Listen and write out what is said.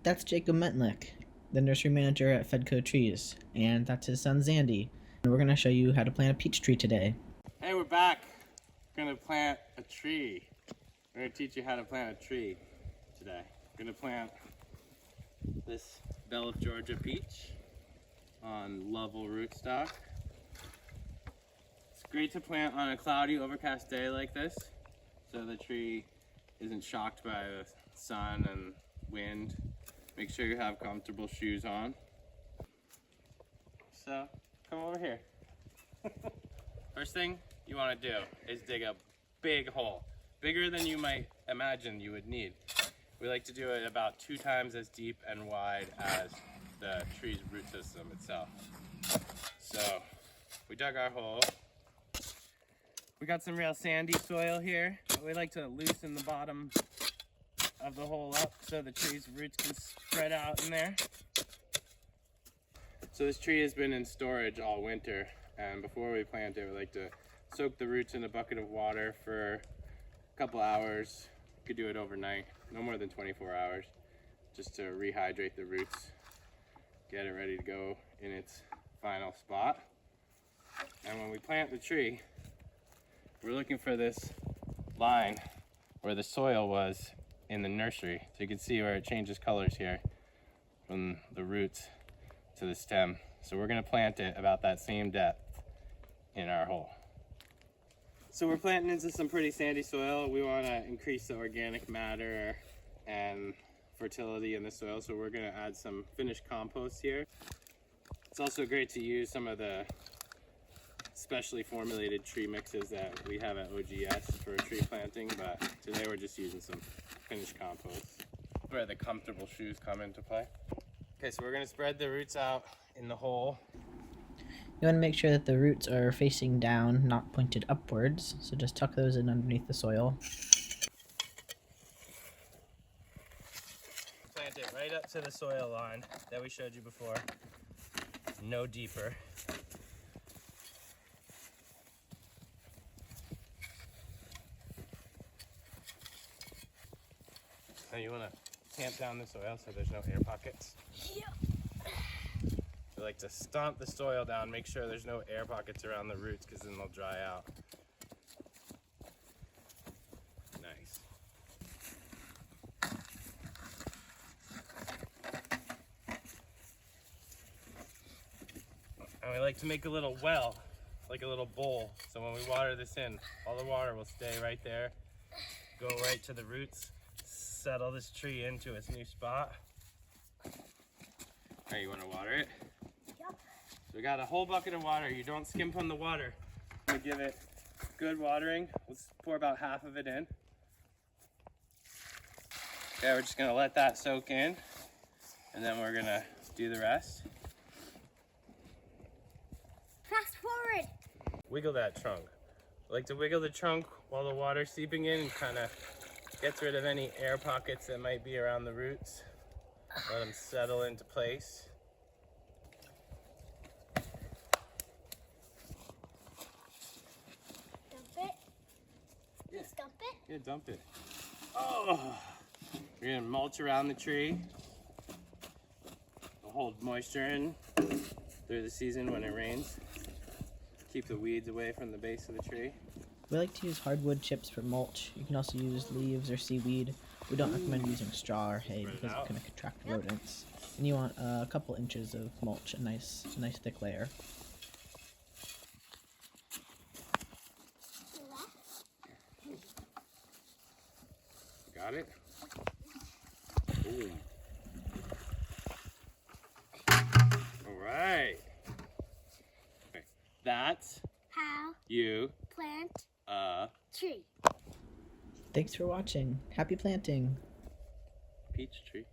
That's Jacob Mentlick, the nursery manager at Fedco Trees, and that's his son Xande. And we're going to show you how to plant a peach tree today. Hey, we're back. We're going to plant a tree. We're going to teach you how to plant a tree today. We're going to plant this Belle of Georgia peach on level rootstock. It's great to plant on a cloudy, overcast day like this, so the tree isn't shocked by the sun and wind. Make sure you have comfortable shoes on. So, come over here. First thing you want to do is dig a big hole, bigger than you might imagine you would need. We like to do it about 2 times as deep and wide as the tree's root system itself. So, we dug our hole. We got some real sandy soil here. We like to loosen the bottom of the hole up so the tree's roots can spread out in there. So this tree has been in storage all winter, and before we plant it, we like to soak the roots in a bucket of water for a couple hours. You could do it overnight, no more than 24 hours, just to rehydrate the roots, get it ready to go in its final spot. And when we plant the tree, we're looking for this line where the soil was in the nursery. So you can see where it changes colors here from the roots to the stem. So we're gonna plant it about that same depth in our hole. So we're planting into some pretty sandy soil. We wanna increase the organic matter and fertility in the soil. So we're gonna add some finished compost here. It's also great to use some of the specially formulated tree mixes that we have at OGS for tree planting, but today we're just using some finished compost. Where the comfortable shoes come into play. Okay, so we're gonna spread the roots out in the hole. You want to make sure that the roots are facing down, not pointed upwards, so just tuck those in underneath the soil. Plant it right up to the soil line that we showed you before. No deeper. Now you want to tamp down the soil so there's no air pockets. Yeah. We like to stomp the soil down, make sure there's no air pockets around the roots because then they'll dry out. Nice. And we like to make a little well, like a little bowl. So when we water this in, all the water will stay right there, go right to the roots, settle this tree into its new spot. All right, you want to water it? Yep. So we got a whole bucket of water. You don't skimp on the water. We give it good watering. Let's pour about half of it in. Okay, we're just gonna let that soak in, and then we're gonna do the rest. Fast forward. Wiggle that trunk. I like to wiggle the trunk while the water's seeping in and kind of gets rid of any air pockets that might be around the roots. Let them settle into place. Dump it. Yeah. Just dump it. Yeah, dump it. Oh! We're gonna mulch around the tree. It'll hold moisture in through the season when it rains. Keep the weeds away from the base of the tree. We like to use hardwood chips for mulch. You can also use leaves or seaweed. We don't recommend using straw or hay Spread it because out. it's going to attract rodents. And you want a couple inches of mulch, a nice thick layer. Got it? Boom. All right. Okay. That's How you plant a tree. Thanks for watching. Happy planting! peach tree.